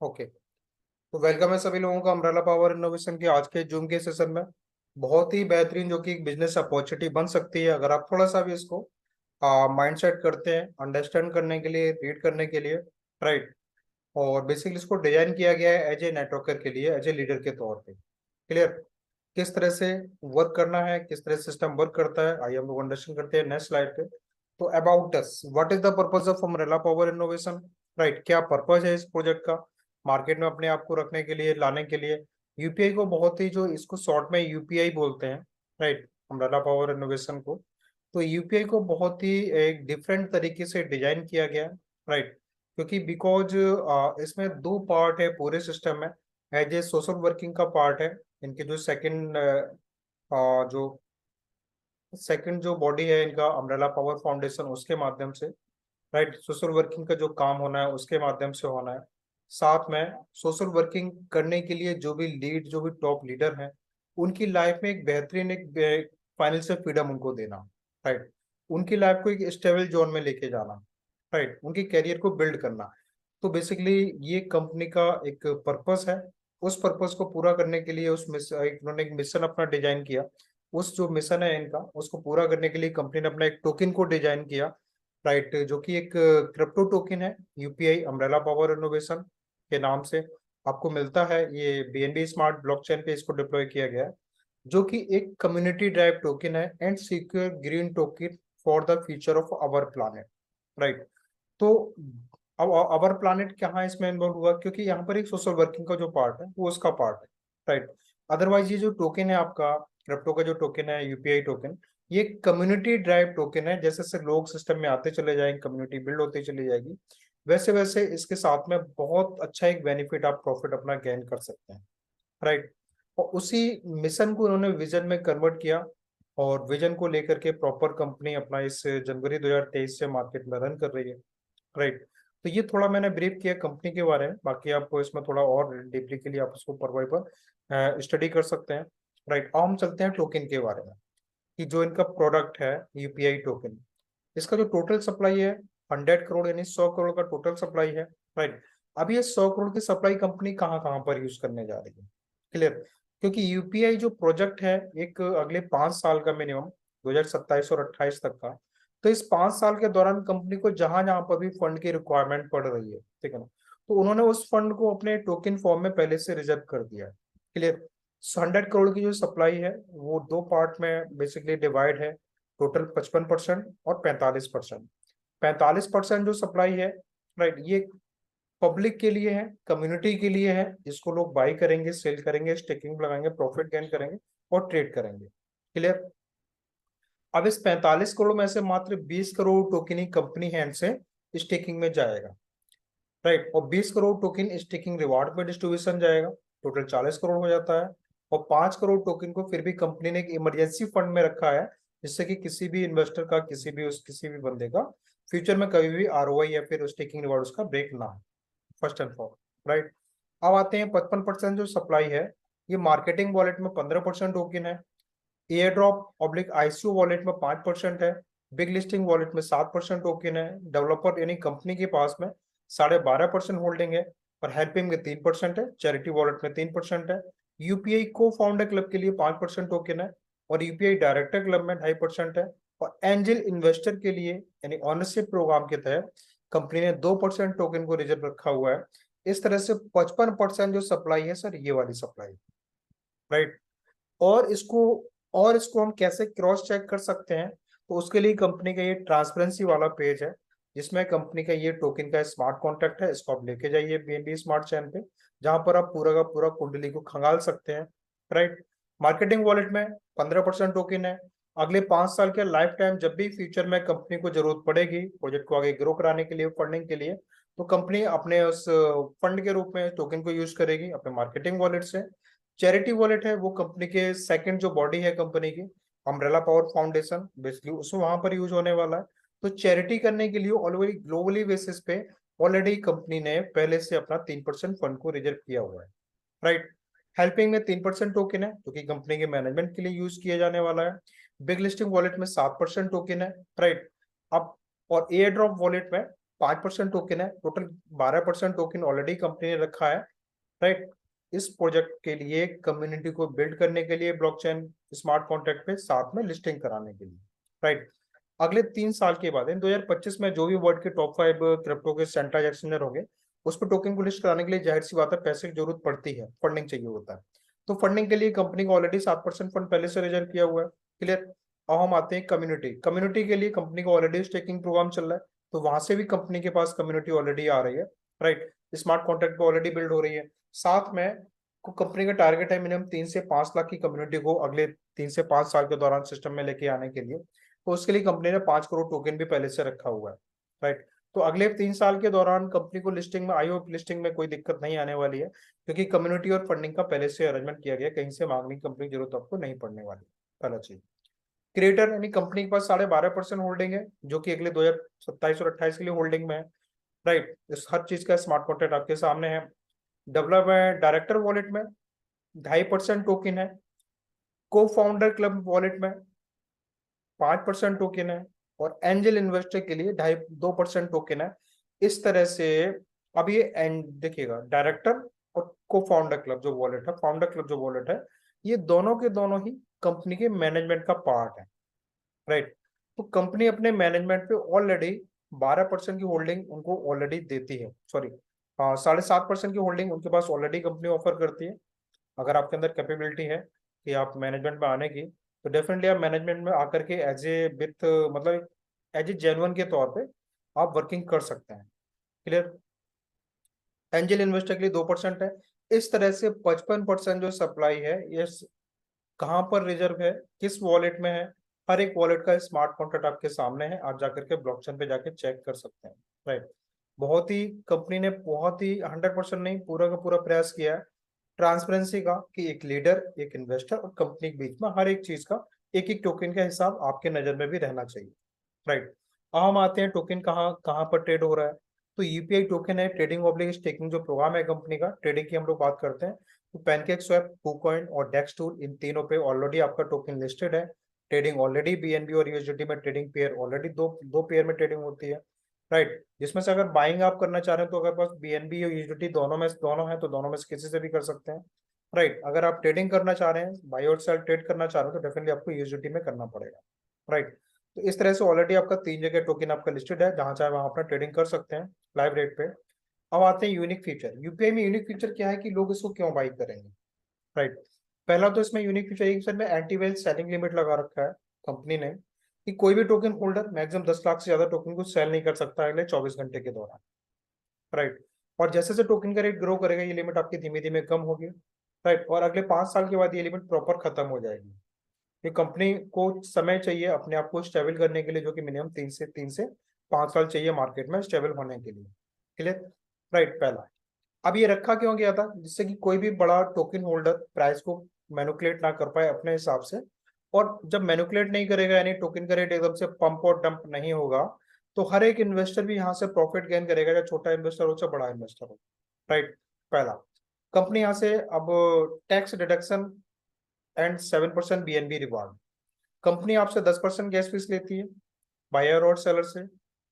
Okay. तो welcome है सभी लोगों का अमरेला पावर इनोवेशन के आज के जूम के सेशन में। बहुत ही बेहतरीन जो कि एक बिजनेस अपॉर्चुनिटी बन सकती है अगर आप थोड़ा सा भी इसको माइंडसेट करते हैं अंडरस्टैंड करने के लिए, रीड करने के लिए। राइट। और बेसिकली इसको डिजाइन किया गया है एज ए नेटवर्कर के लिए, एज ए लीडर के तौर पे। क्लियर। किस तरह से वर्क करना है, किस तरह सिस्टम वर्क करता है, आइए हम लोग अंडरस्टैंड करते हैं नेक्स्ट स्लाइड पे। तो about us, what is the purpose of umbrella power innovation. Right, क्या पर्पस है इस प्रोजेक्ट का मार्केट में अपने आप को रखने के लिए, लाने के लिए। यूपीआई को बहुत ही, जो इसको शॉर्ट में यूपीआई बोलते हैं, राइट, अमरेला पावर इनोवेशन को। तो यूपीआई को बहुत ही एक डिफरेंट तरीके से डिजाइन किया गया है। राइट। क्योंकि बिकॉज इसमें दो पार्ट है पूरे सिस्टम में। एज ए सोशल वर्किंग का पार्ट है। इनके जो सेकंड जो बॉडी है इनका, अमरेला पावर फाउंडेशन, उसके माध्यम से। राइट, सोशल वर्किंग का जो काम होना है उसके माध्यम से होना है। साथ में सोशल वर्किंग करने के लिए जो भी टॉप लीडर हैं, उनकी लाइफ में एक बेहतरीन एक फाइनेंशियल फ्रीडम उनको देना। राइट। उनकी लाइफ को एक स्टेबल जोन में लेके जाना। राइट, उनके करियर को बिल्ड करना। तो बेसिकली ये कंपनी का एक पर्पस है। उस पर्पस को पूरा करने के लिए उन्होंने एक मिशन अपना डिजाइन किया। उस जो मिशन है इनका, उसको पूरा करने के लिए कंपनी ने अपना एक टोकन को डिजाइन किया। राइट, जो कि एक क्रिप्टो टोकन है, यूपीआई अमरेला पावर इनोवेशन के नाम से आपको मिलता है। ये बीएनबी स्मार्ट ब्लॉकचेन पे इसको डिप्लॉय किया गया है, जो कि एक कम्युनिटी ड्राइव टोकन है and secure green token for the future of our planet. Right. तो अब अवर प्लानेट कहाँ इसमें इन्वॉल्व हुआ, क्योंकि यहाँ पर एक सोशल वर्किंग का जो पार्ट है वो उसका पार्ट है। राइट। अदरवाइज ये जो टोकन है आपका, क्रिप्टो का जो टोकन है, यूपीआई टोकन, ये कम्युनिटी ड्राइव टोकन है। जैसे जैसे लोग सिस्टम में आते चले जाएंगे, कम्युनिटी बिल्ड होती चली जाएगी, वैसे वैसे इसके साथ में बहुत अच्छा एक बेनिफिट, आप प्रॉफिट अपना गेन कर सकते हैं। राइट। और उसी मिशन को उन्होंने विजन में कन्वर्ट किया, और विजन को लेकर के प्रॉपर कंपनी अपना इस जनवरी 2023 से मार्केट में रन कर रही है। राइट। तो ये थोड़ा मैंने ब्रीफ किया कंपनी के बारे में, बाकी आपको इसमें थोड़ा और डीपली के लिए आप उसको पर स्टडी कर सकते हैं। राइट। अब हम चलते हैं टोकन के बारे में, कि जो इनका प्रोडक्ट है यूपीआई टोकन, इसका जो टोटल सप्लाई है 100 करोड़, यानी 100 करोड़ का टोटल सप्लाई है। राइट। अब ये 100 करोड़ की सप्लाई कंपनी कहाँ कहाँ पर यूज करने जा रही है। क्लियर। क्योंकि यूपीआई जो प्रोजेक्ट है एक अगले 5 साल का मिनिमम, 2027 और 28 तक का। तो इस 5 साल के दौरान कंपनी को जहां जहां पर भी फंड की रिक्वायरमेंट पड़ रही है, ठीक है ना, तो उन्होंने उस फंड को अपने टोकन फॉर्म में पहले से रिजर्व कर दिया है। क्लियर। 100 करोड़ की जो सप्लाई है वो दो पार्ट में बेसिकली डिवाइड है। टोटल 55% और 45%। 45% जो सप्लाई है, राइट, ये पब्लिक के लिए है, कम्युनिटी के लिए है, जिसको लोग बाई करेंगे, सेल करेंगे, स्टेकिंग लगाएंगे, प्रॉफिट गेन करेंगे और ट्रेड करेंगे। क्लियर। अब इस 45 करोड़ में से मात्र 20 करोड़ टोकन ही कंपनी हैंड से स्टेकिंग में जाएगा। राइट। और 20 करोड़ टोकन स्टेकिंग रिवार्ड पे डिस्ट्रीब्यूशन जाएगा। टोटल 40 करोड़ हो जाता है। और 5 करोड़ टोकन को फिर भी कंपनी ने एक इमरजेंसी फंड में रखा है, जिससे कि किसी भी इन्वेस्टर का, किसी भी बंदे का फ्यूचर में कभी भी आरओआई या फिर स्टेकिंग रिवार्ड उसका ब्रेक ना हो। First and for, right. अब आते हैं 55% जो सप्लाई है, ये मार्केटिंग वॉलेट में 15% टोकन है। Air drop oblique ICO wallet में 5% है। बिग लिस्टिंग वॉलेट में 7% टोकन है। डेवलपर यानी कंपनी के पास में 12.5% होल्डिंग है। और हेल्पिंग में 3% है। चैरिटी वॉलेट में 3% है। यूपीआई को फाउंडर क्लब के लिए 5% टोकन है। और यूपीआई डायरेक्टर क्लब में 2.5% है। और एंजल इन्वेस्टर के लिए यानी ऑनरशिप प्रोग्राम के तहत कंपनी ने 2% टोकन को रिजर्व रखा हुआ है। इस तरह से 55% जो सप्लाई है सर, ये वाली सप्लाई। राइट। और इसको और इसको हम कैसे क्रॉस चेक कर सकते हैं, तो उसके लिए कंपनी का ये ट्रांसपेरेंसी वाला पेज है, जिसमें कंपनी का ये टोकन का स्मार्ट कॉन्ट्रैक्ट है। इसको आप लेके जाइए बीएनबी स्मार्ट चैन पे, जहां पर आप पूरा का पूरा कुंडली को खंगाल सकते हैं। राइट। मार्केटिंग वॉलेट में 15% टोकन है। अगले 5 साल के लाइफ टाइम जब भी फ्यूचर में कंपनी को जरूरत पड़ेगी प्रोजेक्ट को आगे ग्रो कराने के लिए, फंडिंग के लिए, तो कंपनी अपने उस फंड के रूप में टोकन को यूज करेगी अपने मार्केटिंग वॉलेट से। चैरिटी वॉलेट है वो कंपनी के सेकंड जो बॉडी है कंपनी की, अम्ब्रेला पावर फाउंडेशन, बेसिकली उसमें वहां पर यूज होने वाला है। तो चैरिटी करने के लिए ऑलरेडी ग्लोबली बेसिस पे ऑलरेडी कंपनी ने पहले से अपना 3% फंड को रिजर्व किया हुआ है। राइट। हेल्पिंग में 3% टोकन है, जो कि कंपनी के मैनेजमेंट के लिए यूज किया जाने वाला है। बिग लिस्टिंग वॉलेट में 7% टोकन है। राइट। अब और एयर ड्रॉप वॉलेट में 5% टोकन है, टोटल 12% टोकन ऑलरेडी कंपनी ने रखा है, राइट। इस प्रोजेक्ट के लिए कम्युनिटी को बिल्ड करने के लिए ब्लॉकचेन स्मार्ट कॉन्ट्रैक्ट पे, साथ में लिस्टिंग कराने के लिए, राइट। अगले 3 साल के बाद इन 2025 में जो भी वर्ल्ड के टॉप 5 क्रिप्टो के सेंट्रलाइज्ड एक्सचेंजर होंगे, उस पर टोकन को लिस्ट कराने के लिए जाहिर सी बात है पैसे की जरूरत पड़ती है, फंडिंग चाहिए होता है। तो फंडिंग के लिए कंपनी को ऑलरेडी 7% फंड पहले से रिजर्व किया हुआ है, क्लियर। अब हम आते हैं कम्युनिटी। कम्युनिटी के लिए कंपनी का ऑलरेडी स्टेकिंग प्रोग्राम चल रहा है, तो वहां से भी कंपनी के पास कम्युनिटी ऑलरेडी आ रही है, राइट। स्मार्ट कॉन्ट्रैक्ट पे ऑलरेडी बिल्ड हो रही है। साथ में को कंपनी का टारगेट है मिनिमम 3 से 5 लाख की कम्युनिटी को अगले 3 से 5 साल के दौरान सिस्टम में लेके आने के लिए। तो उसके लिए कंपनी ने 5 करोड़ टोकन भी पहले से रखा हुआ है, राइट। तो अगले 3 साल के दौरान कंपनी को लिस्टिंग में, आई होप लिस्टिंग में कोई दिक्कत नहीं आने वाली है, क्योंकि कम्युनिटी और फंडिंग का पहले से अरेंजमेंट किया गया, कहीं से मांगने की कंपनी की जरूरत आपको नहीं पड़ने वाली। पहला चीज, क्रिएटर यानी कंपनी के पास 12.5% होल्डिंग है, जो कि अगले 2027 और 28 के लिए होल्डिंग में है, राइट। इस हर चीज का स्मार्ट कॉन्ट्रैक्ट आपके सामने है। डेवलप है डायरेक्टर वॉलेट में 2.5% टोकन है। को फाउंडर क्लब वॉलेट में 5% टोकन है, और एंजल इन्वेस्टर के लिए 2.5% टोकन है। इस तरह से अब ये एंड देखिएगा, डायरेक्टर और को फाउंडर क्लब जो वॉलेट है, फाउंडर क्लब जो वॉलेट है, ये दोनों के दोनों ही कंपनी के मैनेजमेंट का पार्ट है, राइट। तो कंपनी अपने मैनेजमेंट पे ऑलरेडी 12% की होल्डिंग उनको ऑलरेडी देती है, सॉरी 7.5% की होल्डिंग उनके पास ऑलरेडी कंपनी ऑफर करती है। अगर आपके अंदर कैपेबिलिटी है कि आप मैनेजमेंट में आने की, तो डेफिनेटली आप मैनेजमेंट में आकर के एज ए विथ मतलब एज ए जेन्युइन के तौर पे आप वर्किंग कर सकते हैं, क्लियर। एंजल इन्वेस्टर के लिए 2% है। इस तरह से 55% जो सप्लाई है ये कहाँ पर रिजर्व है, किस वॉलेट में है, हर एक वॉलेट का स्मार्ट कॉन्ट्रैक्ट आपके सामने है, आप जाकर के ब्लॉकचेन पे जाके चेक कर सकते हैं, राइट। बहुत ही कंपनी ने बहुत ही 100% नहीं, पूरा का पूरा प्रयास किया है ट्रांसपेरेंसी का, कि एक लीडर, एक इन्वेस्टर और कंपनी के बीच में हर एक चीज का एक एक टोकन का हिसाब आपके नजर में भी रहना चाहिए, राइट। अब हम आते हैं टोकन कहाँ कहाँ पर ट्रेड हो रहा है। तो यूपीआई टोकन है, ट्रेडिंग ऑब्लिक स्टेकिंग जो प्रोग्राम है कंपनी का, ट्रेडिंग की हम लोग बात करते हैं, तो पैनकेक स्वैप, कुकॉइन और डेक्स टूल, इन तीनों पे ऑलरेडी आपका टोकन लिस्टेड है। ट्रेडिंग ऑलरेडी बीएनबी और यूएसडीटी में ट्रेडिंग पेयर ऑलरेडी दो दो पेयर में ट्रेडिंग होती है, राइट। जिसमें से अगर बाइंग आप करना चाह रहे हैं तो अगर पास बीएनबी और यूएसडीटी दोनों है तो दोनों में से किसी से भी कर सकते हैं, राइट। अगर आप ट्रेडिंग करना चाह रहे हैं, बाई और सेल ट्रेड करना चाह रहे हो, तो डेफिनेटली आपको यूएसडीटी में करना पड़ेगा, राइट। तो इस तरह से ऑलरेडी आपका 3 जगह टोकन आपका लिस्टेड है, जहां चाहे वहां अपना ट्रेडिंग कर सकते हैं लाइव रेट पे। अब आते हैं यूनिक फीचर। यूपीआई में यूनिक फीचर क्या है कि लोग इसको क्यों बाई करेंगे, राइट। पहला तो इसमें यूनिक फीचर एक सर में एंटी वेल सेलिंग लिमिट लगा रखा है कंपनी ने, कि कोई भी टोकन होल्डर मैक्सिमम 10 लाख से ज्यादा टोकन को सेल नहीं कर सकता अगले 24 घंटे के दौरान, राइट। और जैसे जैसे टोकन का रेट ग्रो करेगा ये लिमिट आपकी धीमे धीमे कम होगी, राइट। और अगले 5 साल के बाद ये लिमिट प्रॉपर खत्म हो जाएगी। ये कंपनी को समय चाहिए अपने आप को स्टेबल करने के लिए, जो कि मिनिमम 3 से 5 साल चाहिए मार्केट में स्टेबल होने के लिए, क्लियर, राइट। पहला, अब ये रखा क्यों गया था, जिससे कि कोई भी बड़ा टोकन होल्डर प्राइस को मैनिपुलेट ना कर पाए अपने हिसाब से। और जब मैनिपुलेट नहीं करेगा यानी टोकन का रेट एकदम से पंप और डंप नहीं होगा, तो हर एक इन्वेस्टर भी यहाँ से प्रॉफिट गेन करेगा, चाहे छोटा इन्वेस्टर हो चाहे बड़ा इन्वेस्टर हो, राइट। पहला, कंपनी यहाँ से अब tax deduction and 7% BNB reward. Company आपसे 10% गैस फीस लेती है बायर और सेलर से।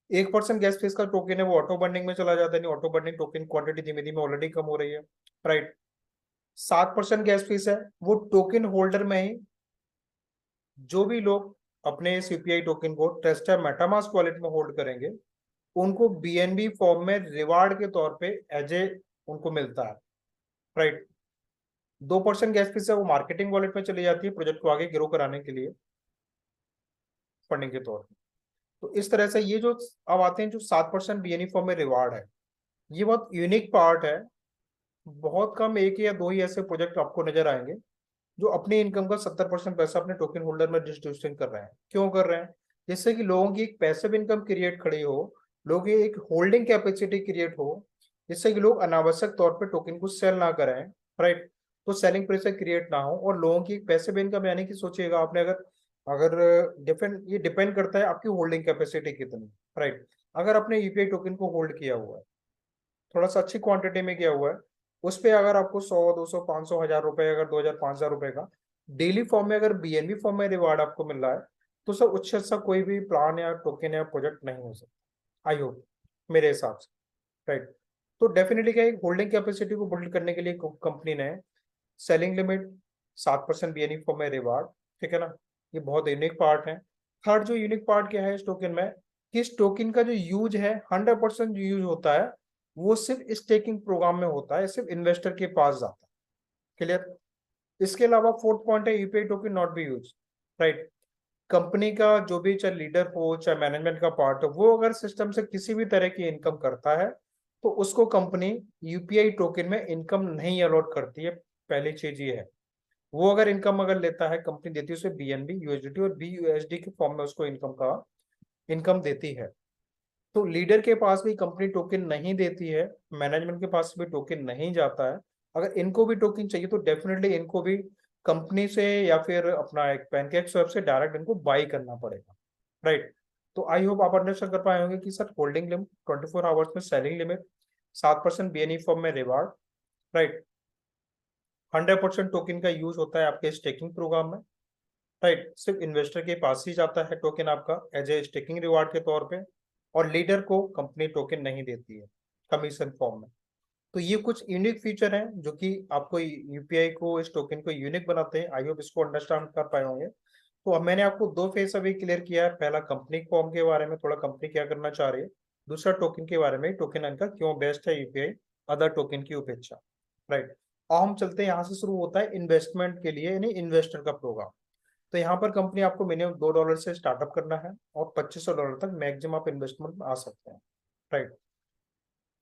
1% गैस फीस का टोकन है वो ऑटो बर्निंग में चला जाता है, नहीं ऑटो बर्निंग टोकन क्वांटिटी धीमे धीमे ऑलरेडी कम हो रही है, राइट। 7% गैस फीस है वो टोकन होल्डर में ही, जो भी लोग अपने सीपीआई टोकन को ट्रस्ट या मेटामास्क वॉलेट में होल्ड करेंगे, उनको बीएनबी फॉर्म में रिवार्ड के तौर पे एज ए उनको मिलता है, राइट। 2% गैस फीस है वो मार्केटिंग वॉलेट में चली जाती है प्रोजेक्ट को आगे ग्रो कराने के लिए, फंडिंग के तौर पे। तो इस तरह से ये जो अब आते हैं जो 7% बीएनबी फॉर्म में रिवार्ड है, ये बहुत यूनिक पार्ट है। बहुत कम एक या दो ही ऐसे प्रोजेक्ट आपको नजर आएंगे जो अपनी इनकम का 70% पैसा अपने टोकन होल्डर में डिस्ट्रीब्यूशन कर रहे हैं। क्यों कर रहे हैं, जिससे कि लोगों की एक पैसिव इनकम क्रिएट खड़ी हो, लोगों की एक होल्डिंग कैपेसिटी क्रिएट हो, जिससे कि लोग अनावश्यक तौर पे टोकन को सेल ना करें, राइट। तो सेलिंग प्रेशर क्रिएट ना हो और लोगों की एक पैसिव इनकम, यानी कि सोचिएगा आपने अगर अगर डिपेंड ये डिपेंड करता है आपकी होल्डिंग कैपेसिटी कितनी, राइट। अगर आपने यूपीआई टोकन को होल्ड किया हुआ है, थोड़ा सा अच्छी क्वांटिटी में किया हुआ है, उस पे अगर आपको 100 200 500 1000 रुपए, अगर 2000 5000 रुपए का डेली फॉर्म में, अगर बीएनबी फॉर्म में रिवार्ड आपको मिल रहा है, तो सर उससे अच्छा कोई भी प्लान या टोकन या प्रोजेक्ट नहीं हो सकता। आई होप मेरे हिसाब से, राइट। तो डेफिनेटली क्या है, होल्डिंग कैपेसिटी को बिल्ड करने के लिए कंपनी ने selling limit 7% B N E for my reward, ठीक है ना। ये बहुत यूनिक पार्ट है। थर्ड जो यूनिक पार्ट क्या है इस टोकन में, कि इस टोकन का जो यूज है 100% जो यूज होता है वो सिर्फ स्टेकिंग प्रोग्राम में होता है, सिर्फ इन्वेस्टर के पास जाता है। क्लियर। इसके अलावा फोर्थ पॉइंट है UPI token not be use, right. Company का जो भी चाहे लीडर हो चाहे मैनेजमेंट का पार्ट हो, वो अगर सिस्टम से किसी भी तरह की इनकम करता है तो उसको कंपनी यूपीआई टोकन में इनकम नहीं अलॉट करती है। पहली चीज ये है। वो अगर इनकम अगर लेता है, कंपनी देती है उसे बीएनबी यूएसडीटी और बीयूएसडी के फॉर्म में उसको इनकम देती है। तो लीडर के पास भी कंपनी टोकन नहीं देती है, मैनेजमेंट के पास भी टोकन नहीं जाता है। अगर इनको भी टोकन चाहिए तो डेफिनेटली इनको भी कंपनी से या फिर अपना एक पैनकेक स्वैप से डायरेक्ट इनको बाई करना पड़ेगा, राइट। तो आई होप आप अंडरस्टैंड कर पाए होंगे कि सर होल्डिंग लिमिट 24 आवर्स में, सेलिंग लिमिट 7% बीएनई फॉर्म में रिवार्ड, राइट। 100% टोकन का यूज होता है आपके स्टेकिंग प्रोग्राम में, राइट। सिर्फ इन्वेस्टर के पास ही जाता है टोकन आपका एज ए स्टेकिंग रिवार्ड के तौर पे, और लीडर को कंपनी टोकन नहीं देती है कमीशन फॉर्म में। तो ये कुछ यूनिक फीचर हैं जो कि आपको यूपीआई को, इस टोकन को यूनिक बनाते हैं। आई होप इसको अंडरस्टैंड कर पाए होंगे। तो अब मैंने आपको दो फेस अभी क्लियर किया है, पहला कंपनी फॉर्म के बारे में, थोड़ा कंपनी क्या करना चाह रही है, दूसरा टोकन के बारे में, टोकन इनका क्यों बेस्ट है यूपीआई अदर टोकन की अपेक्षा, राइट। अब हम चलते हैं, यहाँ से शुरू होता है इन्वेस्टमेंट के लिए यानी इन्वेस्टर का प्रोग्राम। तो यहाँ पर कंपनी आपको मिनिमम $2 से स्टार्टअप करना है और $2500 तक मैक्सिमम आप इन्वेस्टमेंट में आ सकते हैं, राइट।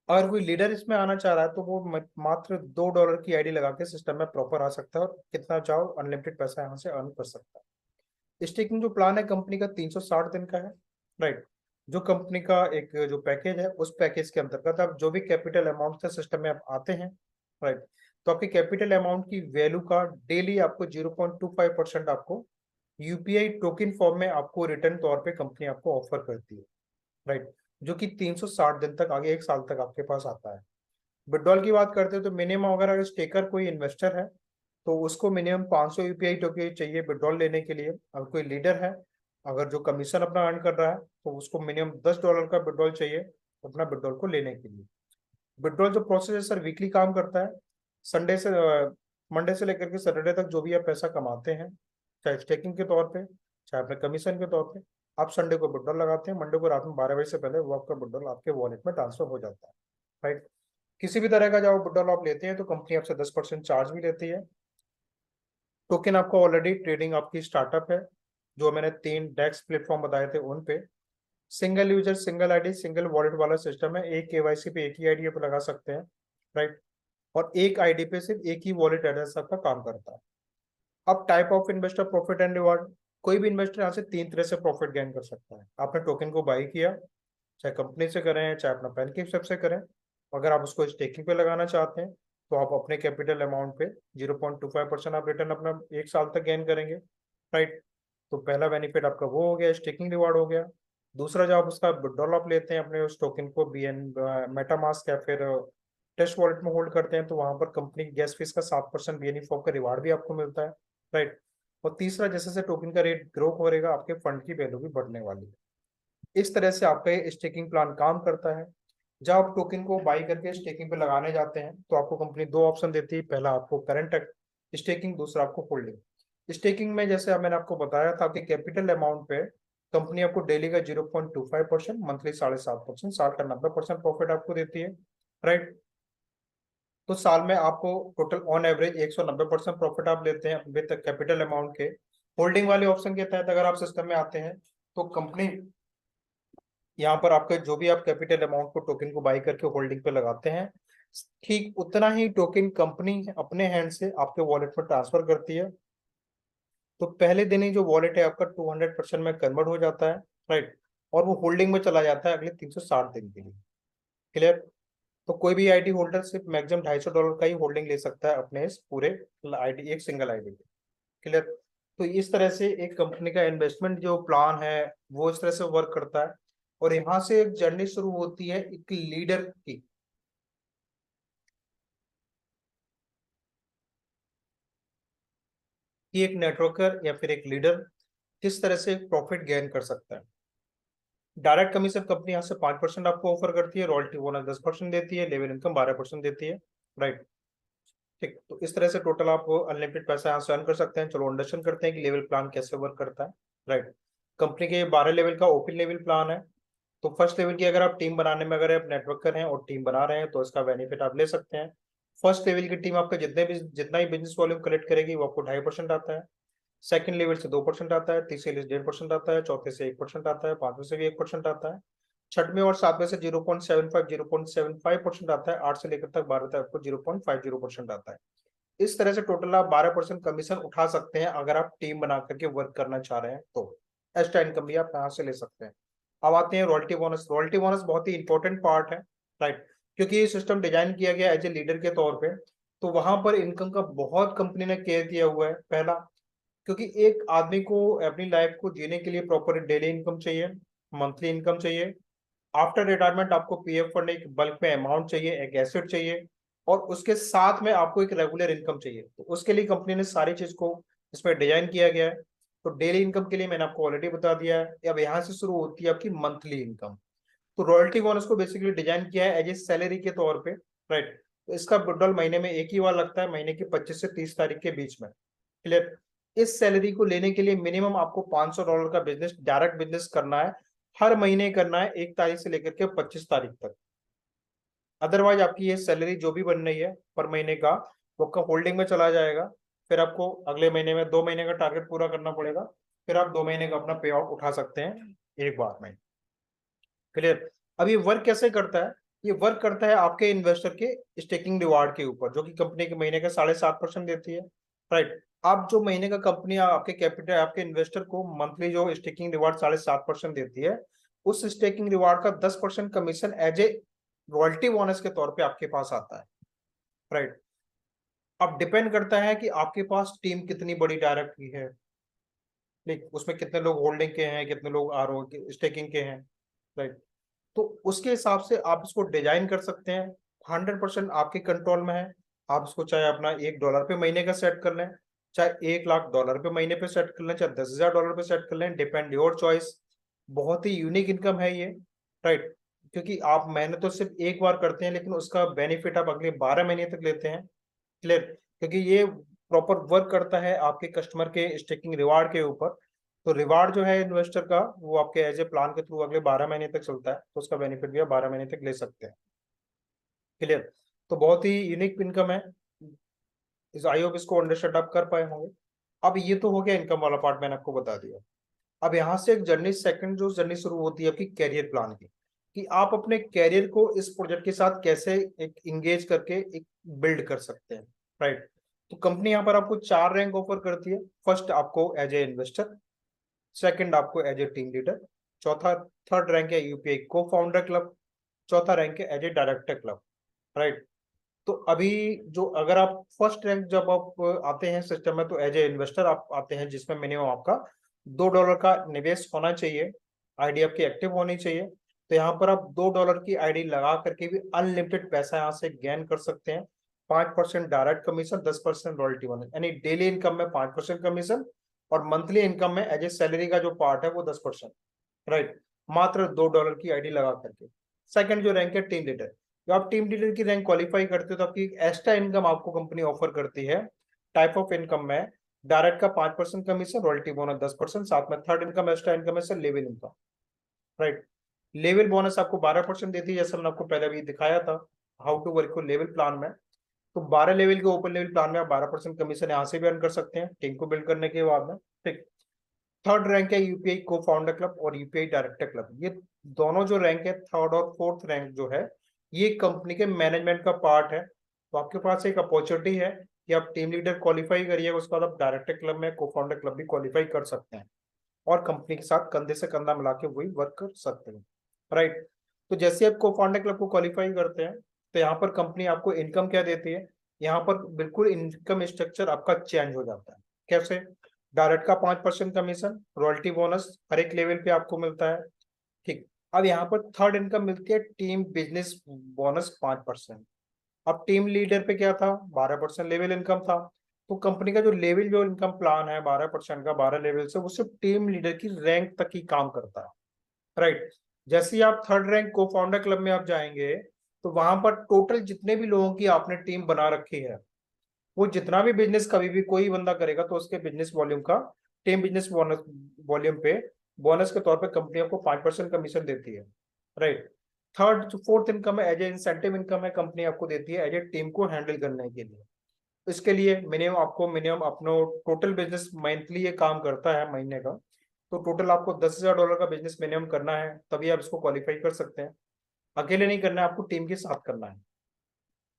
अगर कोई लीडर इसमें आना चाह रहा है तो वो मात्र $2 की आईडी लगा के सिस्टम में प्रॉपर आ सकता है और कितना चाहो अनलिमिटेड पैसा यहाँ से अर्न कर सकता है। स्टेकिंग जो प्लान है कंपनी का 360 दिन का है, राइट। जो कंपनी का एक जो पैकेज है उस पैकेज के अंतर्गत आप जो भी कैपिटल अमाउंट से सिस्टम में आप आते हैं, राइट, तो आपके कैपिटल अमाउंट की वैल्यू का डेली आपको 0.25% आपको यूपीआई टोकन फॉर्म में आपको रिटर्न तौर पे कंपनी आपको ऑफर करती है, राइट। जो कि 360 दिन तक, आगे एक साल तक आपके पास आता है। विड्रॉल की बात करते हैं तो मिनिमम अगर स्टेकर कोई इन्वेस्टर है तो उसको मिनिमम 500 यूपीआई टोकन चाहिए विड्रॉल लेने के लिए। अगर कोई लीडर है, अगर जो कमीशन अपना अर्न कर रहा है, तो उसको मिनिमम $10 का विड्रॉल चाहिए अपना विड्रॉल को लेने के लिए। विड्रॉल जो प्रोसेस है सर वीकली काम करता है। संडे से मंडे से लेकर के सैटरडे तक जो भी आप पैसा कमाते हैं, चाहे स्टेकिंग के तौर पे चाहे अपने कमीशन के तौर पे, आप संडे को विड्रॉल लगाते हैं, मंडे को रात में 12 बजे से पहले वो आपका विड्रॉल आपके वॉलेट में ट्रांसफर हो जाता है, राइट। किसी भी तरह का जब विड्रॉल आप लेते हैं तो कंपनी आपसे 10% चार्ज भी लेती है। टोकन आपको ऑलरेडी ट्रेडिंग आपकी स्टार्टअप है, जो मैंने 3 डेक्स प्लेटफॉर्म बताए थे उन पे। Single user single ID single wallet वाला सिस्टम है, एक केवाईसी पे एक ही आईडी पे लगा सकते हैं, राइट। और एक आईडी पे सिर्फ एक ही वॉलेट एड्रेस आपका काम करता है। अब type of investor, profit and reward. कोई भी इन्वेस्टर यहाँ से 3 तरह से प्रॉफिट गेन कर सकता है। आपने टोकन को बाई किया, चाहे कंपनी से करें चाहे अपना पैनकेक से करें, अगर आप उसको स्टेकिंग पे लगाना चाहते हैं तो आप अपने कैपिटल अमाउंट पे 0.25% आप रिटर्न अपना एक साल तक गेन करेंगे, राइट। तो पहला बेनिफिट आपका वो हो गया, स्टेकिंग रिवार्ड हो गया। दूसरा, जब आप उसका विड्रॉल आप लेते हैं अपने उस टोकन को बीएन मेटामास्क या फिर टेस्ट वॉलेट में होल्ड करते हैं, तो वहां पर कंपनी की गैस फीस का 7% बीएनई फॉर्म का रिवार्ड भी आपको मिलता है, राइट। और तीसरा, जैसे जैसे टोकन का रेट ग्रो करेगा आपके फंड की वैल्यू भी बढ़ने वाली है। इस तरह से आपका ये स्टेकिंग प्लान काम करता है। जब आप टोकन को बाई करके स्टेकिंग पे लगाने जाते हैं तो आपको कंपनी दो ऑप्शन देती है, पहला आपको करंट स्टेकिंग, दूसरा आपको होल्डिंग स्टेकिंग में। जैसे अब मैंने आपको बताया था कि कैपिटल अमाउंट पे कंपनी आपको डेली का 0.25%, मंथली 7.5%, साल का 90% प्रॉफिट आपको देती है, राइट। तो साल में आपको टोटल ऑन एवरेज 190% प्रॉफिट आप लेते हैं विद कैपिटल अमाउंट के। होल्डिंग वाले ऑप्शन के तहत अगर आप सिस्टम में आते हैं तो कंपनी यहाँ पर आपके जो भी आप कैपिटल अमाउंट को टोकन को बाई करके होल्डिंग पे लगाते हैं, ठीक उतना ही टोकन कंपनी अपने हैंड से आपके वॉलेट में ट्रांसफर करती है। तो पहले दिन ही जो वॉलेट है आपका 200% में कन्वर्ट हो जाता है, राइट। और वो होल्डिंग में चला जाता है अगले 360 दिन के लिए। क्लियर। तो कोई भी आईडी होल्डर सिर्फ मैक्सिमम $250 का ही होल्डिंग ले सकता है अपने इस पूरे आईडी, एक सिंगल आईडी पे। क्लियर। तो इस तरह से एक कंपनी का इन्वेस्टमेंट जो प्लान है वो इस तरह से वर्क करता है। और यहाँ से एक जर्नी शुरू होती है एक लीडर की, कि एक नेटवर्कर या फिर एक लीडर किस तरह से प्रॉफिट गेन कर सकता है। डायरेक्ट कमीशन कंपनी यहाँ से 5% आपको ऑफर करती है, रॉयल्टी बोनस 10% देती है, लेवल इनकम 12% देती है, राइट। ठीक, तो इस तरह से टोटल आप अनलिमिटेड पैसा यहाँ से अर्न कर सकते हैं। चलो अंडरस्टैंड करते हैं कि लेवल प्लान कैसे वर्क करता है, राइट। कंपनी के 12 लेवल का ओपन लेवल प्लान है। तो फर्स्ट लेवल की अगर आप टीम बनाने में अगर आप नेटवर्कर हैं और टीम बना रहे हैं तो इसका बेनिफिट आप ले सकते हैं। फर्स्ट लेवल की टीम आपका जितना ही बिजनेस वॉल्यूम कलेक्ट करेगी वो आपको 2.5% आता है। सेकंड लेवल से 2% आता है, तीसरे लेवल से 1.5% आता है, चौथे से 1% आता है, पांचवें से भी 1% आता है, छठवें और सातवें से 0.75% आता है, 8 से लेकर तक 12 तक आपको 0.50% आता है। इस तरह से टोटल आप 12% कमीशन उठा सकते हैं अगर आप टीम बना करके वर्क करना चाह रहे हैं तो। एक्स्ट्रा इनकम भी आप यहाँ से ले सकते हैं। अब आते हैं रॉयल्टी बोनस। रॉयल्टी बोनस बहुत ही इंपॉर्टेंट पार्ट है, राइट, क्योंकि ये सिस्टम डिजाइन किया गया एज ए लीडर के तौर पे। तो वहां पर इनकम का बहुत कंपनी ने केयर किया हुआ है। पहला, क्योंकि एक आदमी को अपनी लाइफ को जीने के लिए प्रॉपर डेली इनकम चाहिए, मंथली इनकम चाहिए। आफ्टर रिटायरमेंट आपको पीएफ फंड एक बल्क में अमाउंट चाहिए, एक एसेट चाहिए, और उसके साथ में आपको एक रेगुलर इनकम चाहिए। तो उसके लिए कंपनी ने सारी चीज को इसमें डिजाइन किया गया है। तो डेली इनकम के लिए मैंने आपको ऑलरेडी बता दिया है। अब यहाँ से शुरू होती है आपकी मंथली इनकम। तो रॉयल्टी बोनस को बेसिकली डिजाइन किया है एज ए सैलरी के तौर पे, राइट। तो इसका विड्रॉल महीने में एक ही बार लगता है, महीने की 25 से 30 तारीख के बीच में। क्लियर। इस सैलरी को लेने के लिए मिनिमम आपको $500 का बिजनेस, डायरेक्ट बिजनेस करना है, हर महीने करना है, 1 तारीख से लेकर के 25 तारीख तक। अदरवाइज आपकी ये सैलरी जो भी बन रही है पर महीने का, वो आपका होल्डिंग में चला जाएगा। फिर आपको अगले महीने में 2 महीने का टारगेट पूरा करना पड़ेगा। फिर आप 2 महीने का अपना पे आउट उठा सकते हैं एक बार में। क्लियर। अब ये वर्क कैसे करता है? ये वर्क करता है आपके इन्वेस्टर के स्टेकिंग रिवार्ड के ऊपर, जो कि कंपनी के महीने का 7.5% देती है, राइट। आप जो महीने का कंपनी आपके कैपिटल आपके इन्वेस्टर को मंथली जो स्टेकिंग रिवार्ड 7.5% देती है, उस स्टेकिंग रिवार्ड का 10% commission as a royalty bonus के तौर पे आपके पास आता है, राइट। अब डिपेंड करता है कि आपके पास टीम कितनी बड़ी डायरेक्ट की है, लाइक उसमें कितने लोग होल्डिंग के हैं, कितने लोग आर ओ स्टेकिंग के हैं, राइट। तो उसके हिसाब से आप इसको डिजाइन कर सकते हैं। 100% आपके कंट्रोल में है। आप इसको चाहे अपना $1 पे महीने का सेट कर लें, चाहे $1,00,000 पे महीने पे सेट कर लें, चाहे $10,000 पे सेट कर लें, डिपेंड योर चॉइस। बहुत ही यूनिक इनकम है ये, राइट। क्योंकि आप मेहनत तो सिर्फ एक बार करते हैं लेकिन उसका बेनिफिट आप अगले 12 महीने तक लेते हैं। क्लियर। क्योंकि ये प्रॉपर वर्क करता है आपके कस्टमर के स्टेकिंग रिवार्ड के ऊपर। तो रिवार्ड जो है इन्वेस्टर का, वो आपके एज ए प्लान के थ्रू अगले 12 महीने तक चलता है, तो उसका बेनिफिट भी आप 12 महीने तक ले सकते हैं। क्लियर। तो बहुत ही यूनिक इनकम है। इस आई होप इसको अंडरस्टैंड आप कर पाए होंगे। अब ये तो हो गया इनकम वाला पार्ट, मैंने आपको बता दिया। अब यहाँ से एक जर्नी, सेकंड जो जर्नी शुरू होती है आपकी कैरियर प्लान की, कि आप अपने कैरियर को इस प्रोजेक्ट के साथ कैसे एक इंगेज करके एक बिल्ड कर सकते हैं, राइट। तो कंपनी यहाँ पर आपको 4 रैंक ऑफर करती है। फर्स्ट आपको एज ए इन्वेस्टर, सेकंड आपको एज ए टीम लीडर, चौथा थर्ड रैंक है यूपीआई को फाउंडर क्लब, चौथा रैंक है as a director club, right. तो अभी जो अगर आप फर्स्ट रैंक जब आप आते हैं सिस्टम में, तो एज ए इन्वेस्टर आप आते हैं, जिसमें मिनिमम आपका $2 का निवेश होना चाहिए, आईडी आपकी एक्टिव होनी चाहिए। तो यहाँ पर आप $2 की आईडी लगा करके भी अनलिमिटेड पैसा यहाँ से गेन कर सकते हैं। 5% डायरेक्ट कमीशन, 10% रॉयल्टी बोनस, यानी डेली इनकम में 5% कमीशन, और मंथली इनकम में एज ए सैलरी का जो पार्ट है वो 10%, राइट। मात्र $2 की आईडी लगा करके। सेकंड जो रैंक है टीम लीडर। जब आप टीम लीडर की रैंक क्वालिफाई करते हो तो आपकी एक्स्ट्रा इनकम आपको कंपनी ऑफर करती है। टाइप ऑफ इनकम में डायरेक्ट का 5% कमीशन, रॉयल्टी बोनस 10%, साथ में थर्ड इनकम एक्स्ट्रा इनकम है sir level income, right. Level bonus आपको 12% देती है, जैसे मैंने आपको पहले भी दिखाया था हाउ टू वर्क को लेवल प्लान में। तो 12 लेवल के ओपन लेवल प्लान में आप 12% कमीशन यहाँ से भी अर्न कर सकते हैं टीम को बिल्ड करने के बाद में, ठीक। थर्ड रैंक है यूपीआई को फाउंडर क्लब और यूपीआई डायरेक्टर क्लब। ये दोनों जो रैंक है, थर्ड और फोर्थ रैंक जो है, ये कंपनी के मैनेजमेंट का पार्ट है। तो आपके पास एक अपॉर्चुनिटी है कि आप टीम लीडर क्वालिफाई करिए, उसके बाद आप डायरेक्टर क्लब में को फाउंडर क्लब भी क्वालिफाई कर सकते हैं, और कंपनी के साथ कंधे से कंधा मिला के वही वर्क कर सकते हैं, राइट। तो जैसे आप को फाउंडर क्लब को क्वालिफाई करते हैं, तो यहाँ पर कंपनी आपको इनकम क्या देती है? यहाँ पर बिल्कुल इनकम स्ट्रक्चर आपका चेंज हो जाता है। कैसे? डायरेक्ट का 5% कमीशन, रॉयल्टी बोनस हर एक लेवल पे आपको मिलता है, ठीक। अब यहाँ पर थर्ड इनकम मिलती है टीम बिजनेस बोनस 5%। अब टीम लीडर पे क्या था? 12% लेवल इनकम था। तो कंपनी का जो लेवल जो इनकम प्लान है 12% का, 12 लेवल से, वो सिर्फ टीम लीडर की रैंक तक ही काम करता है, राइट। जैसे ही आप थर्ड रैंक को फाउंडर क्लब में आप जाएंगे, तो वहां पर टोटल जितने भी लोगों की आपने टीम बना रखी है, वो जितना भी बिजनेस कभी भी कोई बंदा करेगा, तो उसके बिजनेस वॉल्यूम का, टीम बिजनेस बोनस वॉल्यूम पे बोनस के तौर पे कंपनी आपको 5% कमीशन देती है, राइट। थर्ड फोर्थ इनकम है, एज ए इंसेंटिव इनकम है, कंपनी आपको देती है एज ए टीम को हैंडल करने के लिए। इसके लिए मिनिमम अपना टोटल बिजनेस मंथली ये काम करता है महीने का, तो टोटल आपको $10,000 का बिजनेस मिनिमम करना है, तभी आप इसको क्वालिफाई कर सकते हैं। अकेले नहीं करना है, आपको टीम के साथ करना है,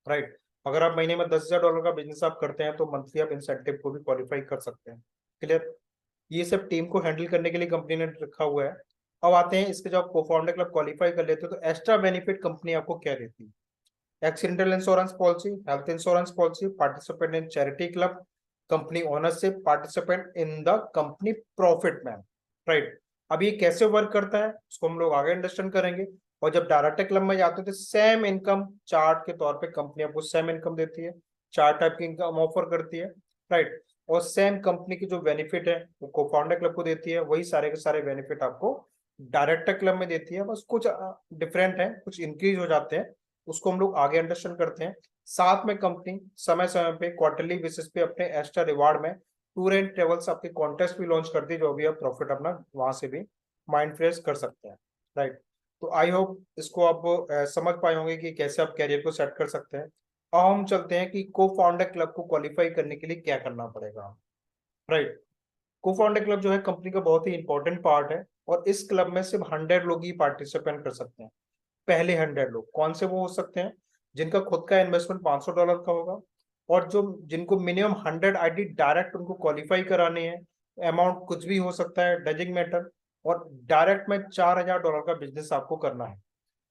राइट। अगर आप महीने में $10,000 का बिजनेस आप करते हैं, तो मंथली आप इंसेंटिव को भी क्वालिफाई कर सकते हैं। क्लियर। ये सब टीम को हैंडल करने के लिए कंपनी ने रखा हुआ है। अब आते हैं इसके, जब आप को फाउंडर क्लब क्वालिफाई कर लेते हो, तो एक्स्ट्रा बेनिफिट कंपनी आपको क्या देती है? Accidental insurance policy, health insurance policy, participant in charity club, company ownership, participant in the company profit man, right. अब ये कैसे वर्क करता है उसको हम लोग आगे अंडरस्टैंड करेंगे। और जब डायरेक्टर क्लब में जाते हो, तो सेम इनकम चार्ट के तौर पे कंपनी आपको सेम इनकम देती है, चार टाइप की इनकम ऑफर करती है, राइट। और सेम कंपनी की जो बेनिफिट है वो को फाउंडर क्लब को देती है, वही सारे के सारे बेनिफिट आपको डायरेक्टर क्लब में देती है, बस कुछ डिफरेंट है, कुछ इंक्रीज हो जाते हैं, उसको हम लोग आगे अंडरस्टैंड करते हैं। साथ में कंपनी समय समय पे क्वार्टरली बेसिस पे अपने एक्स्ट्रा रिवार्ड में टूर एंड ट्रेवल्स आपके कॉन्टेस्ट भी लॉन्च करती है, जो भी आप प्रॉफिट अपना वहां से भी माइंड फ्रेश कर सकते हैं, राइट। तो आई होप इसको आप समझ पाए होंगे कि कैसे आप कैरियर को सेट कर सकते हैं। अब हम चलते हैं कि को फाउंडर क्लब को क्वालिफाई करने के लिए क्या करना पड़ेगा, राइट। को फाउंडर क्लब जो है कंपनी का बहुत ही इंपॉर्टेंट पार्ट है, और इस क्लब में सिर्फ 100 लोग ही पार्टिसिपेंट कर सकते हैं। पहले 100 लोग कौन से वो हो सकते हैं? जिनका खुद का इन्वेस्टमेंट $500 का होगा, और जो जिनको मिनिमम 100 आईडी डायरेक्ट उनको क्वालिफाई करानी है, अमाउंट कुछ भी हो सकता है, डजिंग मैटर, और डायरेक्ट में $4,000 का बिजनेस आपको करना है।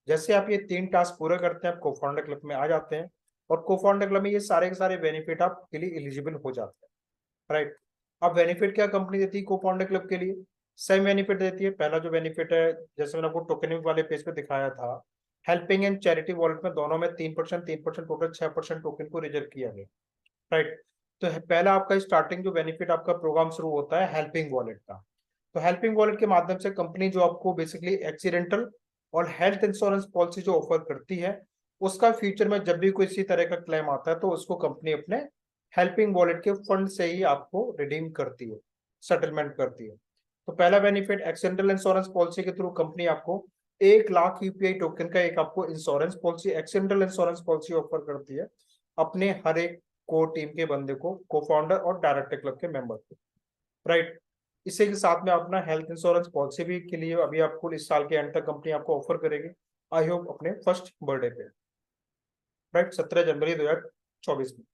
जैसे आप ये 3 टास्क पूरे करते हैं, आप को फाउंडर क्लब में आ जाते हैं, और को फाउंडर क्लब में ये सारे के सारे बेनिफिट आपके लिए एलिजिबल हो जाते हैं, राइट। अब बेनिफिट क्या कंपनी देती है को फाउंडर क्लब के लिए? सेम बेनिफिट देती है। पहला जो बेनिफिट है, जैसे मैंने आपको टोकन वाले पेज पे दिखाया था, हेल्पिंग एंड चैरिटी वॉलेट में दोनों में 3%, 3%, टोटल 6% टोकन को रिजर्व किया गया, राइट। तो पहला आपका स्टार्टिंग जो बेनिफिट आपका प्रोग्राम शुरू होता है हेल्पिंग वॉलेट का। तो हेल्पिंग वॉलेट के माध्यम से कंपनी जो आपको बेसिकली एक्सीडेंटल और हेल्थ इंश्योरेंस पॉलिसी जो ऑफर करती है, उसका फ्यूचर में जब भी कोई इसी तरह का क्लेम आता है, तो उसको कंपनी अपने हेल्पिंग वॉलेट के फंड से ही आपको रिडीम करती है, सेटलमेंट करती है। तो पहला बेनिफिट, एक्सीडेंटल इंश्योरेंस पॉलिसी के थ्रू कंपनी आपको 1 लाख यूपीआई टोकन का एक आपको insurance policy, accidental insurance policy offer करती है अपने हर एक को टीम के बंदे को, को फाउंडर और डायरेक्टर क्लब के मेंबर को, राइट। इसी के साथ में अपना हेल्थ इंश्योरेंस पॉलिसी भी के लिए अभी आपको इस साल के एंड तक कंपनी आपको ऑफर करेगी, आई होप अपने फर्स्ट बर्थडे पे, राइट, 17 जनवरी 2024 में।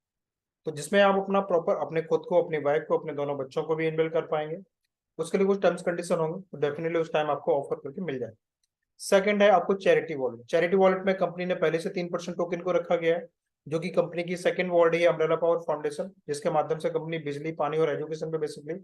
तो जिसमें आप अपना प्रॉपर अपने खुद को, अपनी वाइफ को, अपने दोनों बच्चों को भी इनबिल्ड कर पाएंगे। उसके लिए कुछ टर्म्स कंडीशन होंगे, तो डेफिनेटली उस टाइम आपको ऑफर करके मिल जाए। सेकंड है आपको चैरिटी वॉलेट। चैरिटी वॉलेट में कंपनी ने पहले से 3% टोकन को रखा गया है, जो कि कंपनी की सेकंड वॉर्ड है अम्ब्रेला पावर फाउंडेशन, जिसके माध्यम से कंपनी बिजली, पानी और एजुकेशन पे बेसिकली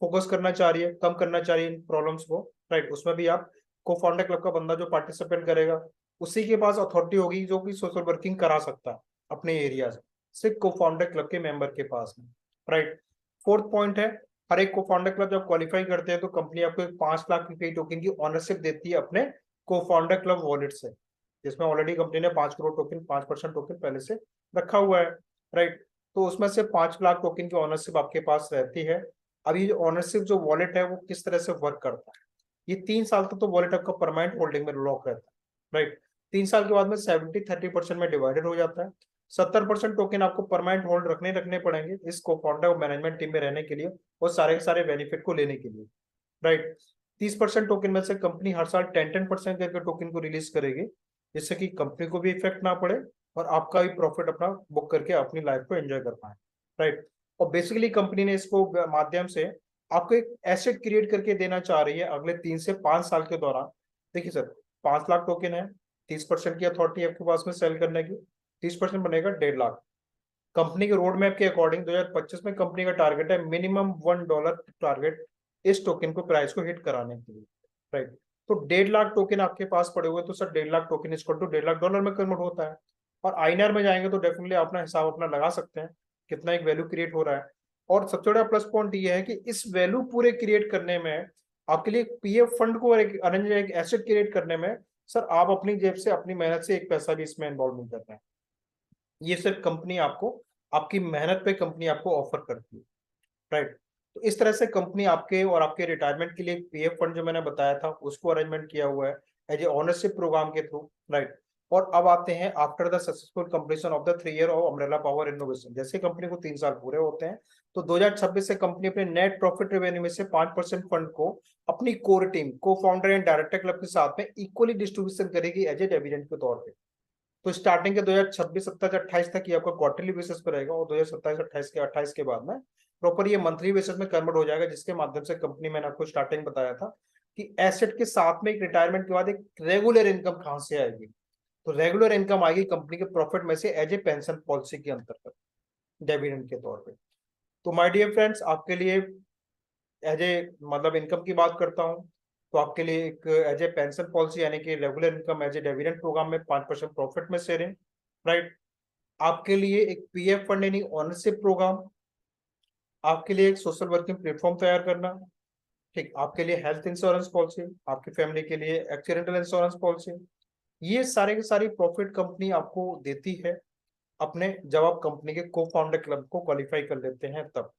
फोकस करना चाह रही है, कम करना चाह रही है इन प्रॉब्लम्स को, राइट। उसमें भी आप को फाउंडर क्लब का बंदा जो पार्टिसिपेट करेगा, उसी के पास अथॉरिटी होगी जो कि सोशल वर्किंग करा सकता है अपने एरिया से, सिर्फ को फाउंडर क्लब के मेंबर के पास में, राइट। फोर्थ पॉइंट है, हर एक को फाउंडर क्लब जब क्वालिफाई करते हैं, तो कंपनी आपको 5 लाख रुपए टोकन की ऑनरशिप देती है अपने को फाउंडर क्लब वॉलेट से, जिसमें ऑलरेडी कंपनी ने 5 करोड़ टोकन, 5% टोकन पहले से रखा हुआ है, राइट। तो उसमें से 5 लाख टोकन की ऑनरशिप आपके पास रहती है। अब ये जो ऑनरशिप जो वॉलेट है वो किस तरह से वर्क करता है, ये 3 साल तक तो वॉलेट आपका परमानेंट होल्डिंग में लॉक रहता है, राइट। 3 साल के बाद में 70-30% में डिवाइडेड हो जाता है। 70% टोकन आपको परमानेंट होल्ड रखने रखने पड़ेंगे इस को फाउंडर मैनेजमेंट टीम में रहने के लिए, और सारे के सारे बेनिफिट को लेने के लिए, राइट। 30% टोकन में से कंपनी हर साल 10-10% करके टोकन को रिलीज करेगी, जिससे कि कंपनी को भी इफेक्ट ना पड़े, और आपका भी प्रॉफिट अपना बुक करके अपनी लाइफ को एंजॉय कर पाए, राइट। और बेसिकली कंपनी ने इसको माध्यम से आपको एक एसेट क्रिएट करके देना चाह रही है अगले 3 से 5 साल के दौरान। देखिए सर, 5 लाख टोकन है, 30% की अथॉरिटी आपके पास में सेल करने की, 30% बनेगा 1.5 लाख। कंपनी के रोड मैप के अकॉर्डिंग 2025 में कंपनी का टारगेट है मिनिमम $1 टारगेट इस टोकन को, प्राइस को हिट कराने के लिए, राइट। तो 1.5 लाख टोकन आपके पास पड़े हुए, तो सर 1.5 लाख टोकन इसको टू $1.5 में कन्वर्ट होता है। और आईएनआर में जाएंगे तो डेफिनेटली अपना हिसाब अपना लगा सकते हैं कितना एक वैल्यू क्रिएट हो रहा है। और सबसे बड़ा प्लस पॉइंट ये है कि इस वैल्यू पूरे क्रिएट करने में आपके लिए पीएफ फंड को अरेंज एक एसेट क्रिएट करने में सर आप अपनी जेब से अपनी मेहनत से एक पैसा भी इसमें इन्वॉल्व नहीं कर रहे हैं। ये सिर्फ कंपनी आपको, आपकी मेहनत पे कंपनी आपको ऑफर करती है, राइट। तो इस तरह से कंपनी आपके और आपके रिटायरमेंट के लिए पीएफ फंड जो मैंने बताया था उसको अरेंजमेंट किया हुआ है एज ए ओनरशिप प्रोग्राम के थ्रू, राइट। और अब आते हैं after the successful completion of the 3 year of umbrella power innovation, जैसे कंपनी को 3 साल पूरे होते हैं तो 2026 से कंपनी अपने नेट प्रॉफिट रेवेन्यू में से 5% फंड को अपनी कोर टीम, को फाउंडर एंड डायरेक्टर क्लब के साथ में इक्वली डिस्ट्रीब्यूशन करेगी एज ए डिविडेंड के तौर पे। तो स्टार्टिंग के 2026 27 28 तक ये आपका क्वार्टरली बेसिस पे रहेगा और 2027 28 के बाद में प्रॉपर ये मंथली बेसिस में कन्वर्ट हो जाएगा, जिसके माध्यम से कंपनी, मैंने आपको स्टार्टिंग बताया था कि एसेट के साथ में एक रिटायरमेंट के बाद एक रेगुलर इनकम कहां से आएगी, तो रेगुलर इनकम आएगी कंपनी के प्रॉफिट में से एज ए पेंशन पॉलिसी के अंतर्गत डिविडेंड के तौर पे। तो माय डियर फ्रेंड्स, आपके लिए एज ए मतलब इनकम की बात करता हूं तो आपके लिए एक एज ए पेंशन पॉलिसी यानी कि regular income as a dividend program में 5% प्रॉफिट में शेयरिंग, राइट। आपके लिए एक पीएफ फंड यानी ओनरशिप प्रोग्राम, आपके लिए एक सोशल वर्किंग प्लेटफॉर्म तैयार करना, ठीक, आपके लिए हेल्थ इंश्योरेंस पॉलिसी, आपकी फैमिली के लिए एक्सीडेंटल इंश्योरेंस पॉलिसी, ये सारे के सारी प्रॉफिट कंपनी आपको देती है अपने, जब आप कंपनी के को फाउंडर क्लब को क्वालिफाई कर लेते हैं तब,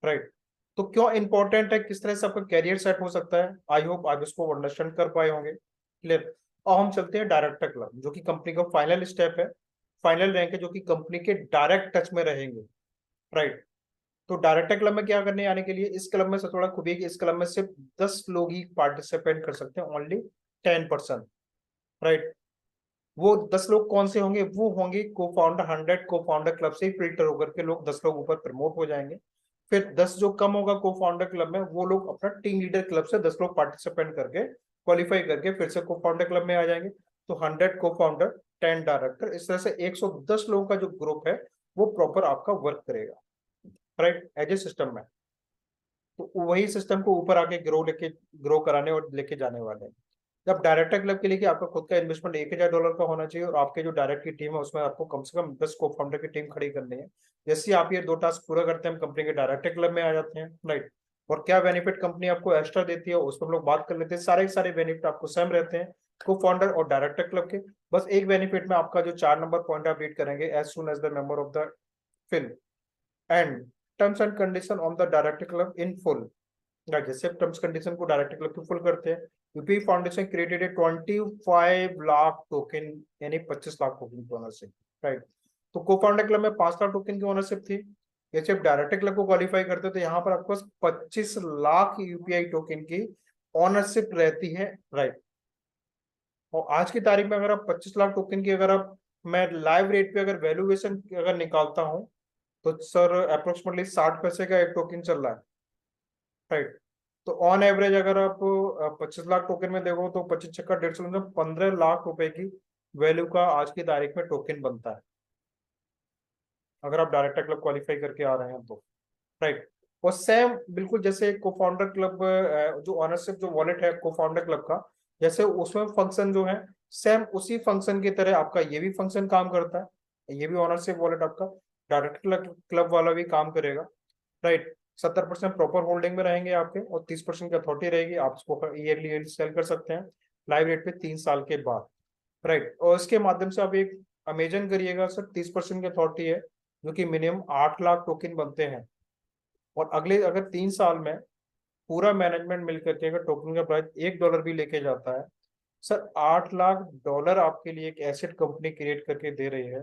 राइट। तो क्यों इंपॉर्टेंट है, किस तरह से आपका कैरियर सेट हो सकता है, आई होप आप इसको अंडरस्टैंड कर पाए होंगे, क्लियर। और हम चलते हैं डायरेक्टर क्लब, जो कि कंपनी का फाइनल स्टेप है, फाइनल रैंक है, जो कि कंपनी के डायरेक्ट टच में रहेंगे, राइट। तो डायरेक्टर क्लब में क्या करने आने के लिए, इस क्लब में से थोड़ा खूबी है कि इस क्लब में सिर्फ 10 लोग ही पार्टिसिपेट कर सकते हैं, ओनली 10%, राइट। वो 10 लोग कौन से होंगे, वो होंगे को फाउंडर, 100 को फाउंडर क्लब से फिल्टर होकर के लोग 10 लोग ऊपर प्रमोट हो जाएंगे। फिर 10 जो कम होगा को फाउंडर क्लब में, वो लोग अपना टीम लीडर क्लब से 10 लोग पार्टिसिपेंट करके क्वालिफाई करके फिर से को फाउंडर क्लब में आ जाएंगे। तो 100 को फाउंडर, 10 डायरेक्टर, इस तरह से 110 लोगों का जो ग्रुप है वो प्रॉपर आपका वर्क करेगा, राइट, एज ए सिस्टम में। तो वही सिस्टम को ऊपर आके ग्रो कराने और लेके जाने वाले हैं। जब डायरेक्टर क्लब के लिए कि आपका खुद का इन्वेस्टमेंट $1000 का होना चाहिए और आपके जो डायरेक्ट की टीम है उसमें आपको कम से कम 10 को फाउंडर की टीम खड़ी करनी है। जैसे ही आप ये 2 टास्क पूरा करते हैं, हम कंपनी के डायरेक्टर क्लब में आ जाते हैं, राइट। और क्या बेनिफिट कंपनी आपको एक्स्ट्रा देती है उस पर हम लोग बात कर लेते हैं। सारे सारे बेनिफिट आपको सेम रहते हैं को फाउंडर और डायरेक्टर क्लब के। बस एक बेनिफिट में आपका जो 4 नंबर पॉइंट आप रीड करेंगे, as soon as the member of the fill and terms and condition on the director club in full, जैसे टर्म्स कंडीशन को डायरेक्ट क्लब फुल करते हैं। UP foundation created a 25 lakh token यानी 25 lakh token की ownership, right. तो को founder club में 5 lakh token की ओनरशिप थी, ये जब डायरेक्ट क्लब को क्वालिफाई करते तो यहाँ पर आपके पास 25 लाख यूपीआई टोकन की ओनरशिप रहती है, राइट। और आज की तारीख में अगर आप 25 लाख टोकन की, अगर आप, मैं लाइव रेट पे अगर वैल्यूएशन अगर निकालता हूँ तो सर अप्रोक्सीमेटली 60 पैसे का एक टोकन चल रहा है, राइट। तो ऑन एवरेज अगर आप 25 लाख टोकन में देखो तो 25 छक्का 150, मतलब 15 लाख रुपए की वैल्यू का आज की तारीख में टोकन बनता है, अगर आप डायरेक्टर क्लब क्वालिफाई करके आ रहे हैं तो, राइट। और सेम बिल्कुल जैसे को फाउंडर क्लब, जो ऑनरशिप जो वॉलेट है को फाउंडर क्लब का, जैसे उसमें फंक्शन जो है सेम उसी फंक्शन की तरह आपका ये भी फंक्शन काम करता है, ये भी ऑनरशिप वॉलेट आपका डायरेक्टर क्लब वाला भी काम करेगा, राइट। 70% प्रॉपर होल्डिंग में रहेंगे आपके और 30% की अथॉरिटी रहेगी, आप इसको ईयरली सेल कर सकते हैं लाइव रेट पे 3 साल के बाद, राइट। और इसके माध्यम से आप एक अमेजन करिएगा सर, 30% की अथॉरिटी है जो कि मिनिमम 8 लाख टोकन बनते हैं। और अगले अगर 3 साल में पूरा मैनेजमेंट मिलकर के अगर टोकन का प्राइस $1 भी लेके जाता है, सर $8 लाख आपके लिए एक एसेट कंपनी क्रिएट करके दे रही है,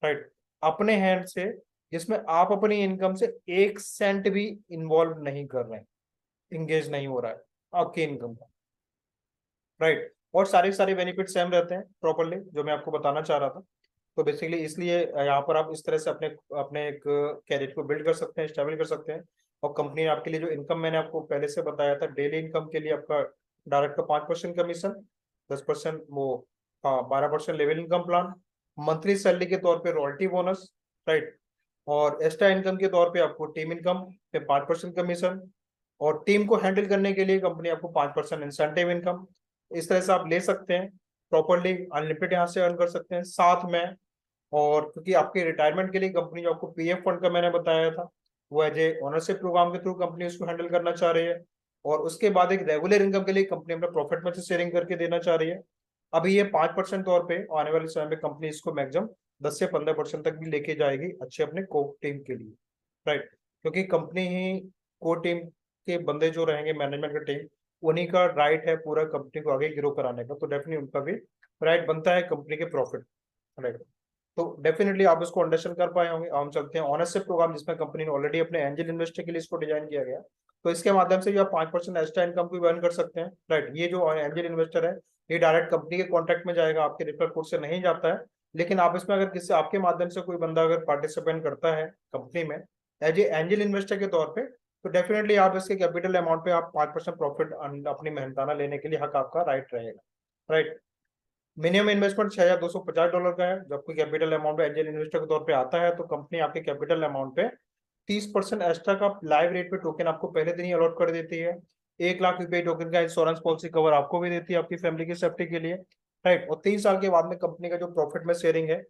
राइट, अपने हैंड से, जिसमें आप अपनी इनकम से 1 सेंट भी इन्वॉल्व नहीं कर रहे हैं, इंगेज नहीं हो रहा है आपकी इनकम का, राइट। और सारे सारे बेनिफिट सेम रहते हैं प्रॉपरली, जो मैं आपको बताना चाह रहा था। तो बेसिकली इसलिए यहाँ पर आप इस तरह से अपने अपने एक कैरियर को बिल्ड कर सकते हैं, स्टेबल कर सकते हैं। और कंपनी आपके लिए जो इनकम मैंने आपको पहले से बताया था, डेली इनकम के लिए आपका डायरेक्ट का 5% कमीशन, 10% वो, हाँ 12% level income plan, monthly salary के तौर पे रॉयल्टी बोनस, राइट। और एक्स्ट्रा इनकम के तौर पे आपको टीम इनकम पे 5% कमीशन, और टीम को हैंडल करने के लिए कंपनी आपको 5% इंसेंटिव इनकम। इस तरह से आप ले सकते हैं प्रॉपरली, अनलिमिटेड यहाँ से अर्न कर सकते हैं साथ में। और क्योंकि आपके रिटायरमेंट के लिए कंपनी जो आपको पीएफ फंड का मैंने बताया था, वो एज ए ओनरशिप प्रोग्राम के थ्रू कंपनी उसको हैंडल करना चाह रही है, और उसके बाद एक रेगुलर इनकम के लिए कंपनी अपना प्रॉफिट में से शेयरिंग करके देना चाह रही है। अभी ये 5% तौर पे आने वाले समय में कंपनी इसको मैक्सिमम 10 से 15% तक भी लेके जाएगी अच्छे अपने कोर टीम के लिए, राइट। क्योंकि कंपनी ही कोर टीम के बंदे जो रहेंगे, मैनेजमेंट का टीम, उन्हीं का राइट है पूरा कंपनी को आगे ग्रो कराने का, तो डेफिनेटली उनका भी राइट बनता है कंपनी के प्रॉफिट, राइट। तो डेफिनेटली आप इसको अंडरस्टैंड कर पाए होंगे। हम चलते हैं ऑनरशिप प्रोग्राम, जिसमें कंपनी ने ऑलरेडी अपने एंजल इन्वेस्टर के लिए इसको डिजाइन किया गया। तो इसके माध्यम से भी आप 5% एक्स्ट्रा इनकम भी अर्न कर सकते हैं, राइट। ये जो एंजल इन्वेस्टर है, ये डायरेक्ट कंपनी के कॉन्टैक्ट में जाएगा, आपके रेफरल कोड से नहीं जाता है। लेकिन आप इसमें अगर किसी आपके माध्यम से कोई बंदा अगर पार्टिसिपेट करता है कंपनी में एज ए एंजल इन्वेस्टर के तौर पे, तो डेफिनेटली आप इसके कैपिटल अमाउंट पे आप 5% प्रॉफिट अपनी मेहनताना लेने के लिए हक आपका राइट रहेगा, राइट। मिनिमम इन्वेस्टमेंट $6,250 का है। जब कोई कैपिटल अमाउंट पे एंजल इन्वेस्टर के तौर पे आता है, तो कंपनी आपके कैपिटल अमाउंट पे 30% एक्स्ट्रा का लाइव रेट पे टोकन आपको पहले दिन ही अलॉट कर देती है। 1 लाख रुपए टोकन का इंश्योरेंस पॉलिसी कवर आपको भी देती है आपकी फैमिली की सेफ्टी के लिए, राइट। और 3 साल के बाद में कंपनी का जो प्रॉफिट में शेयरिंग है,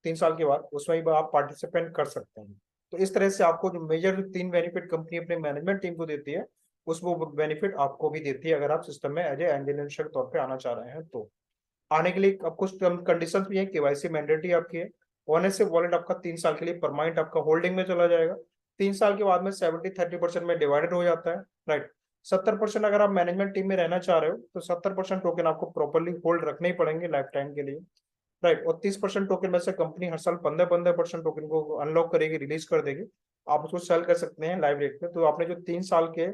3 साल के बाद उसमें भी आप पार्टिसिपेंट कर सकते हैं। तो इस तरह से आपको जो मेजर जो 3 बेनिफिट कंपनी अपने मैनेजमेंट टीम को देती है, उस वो बेनिफिट आपको भी देती है अगर आप सिस्टम में एज ए एंजल इन्वेस्टर के तौर पे आना चाह रहे हैं। तो आने के लिए अब कुछ कंडीशन भी है, केवाईसी मैंडेटरी आपकी है। ओनरशिप वॉलेट आपका 3 साल के लिए परमानेंट आपका होल्डिंग में चला जाएगा। 3 साल के बाद में 70-30% में डिवाइडेड हो जाता है, राइट। 70% अगर आप मैनेजमेंट टीम में रहना चाह रहे हो, तो 70% टोकन आपको प्रॉपरली होल्ड रखने ही पड़ेंगे लाइफ टाइम के लिए, राइट। और 30% टोकन में से कंपनी हर साल 15-15% टोकन को अनलॉक करेगी, रिलीज कर देगी। आप उसको सेल कर सकते हैं लाइव रेट पे। तो आपने जो 3 साल के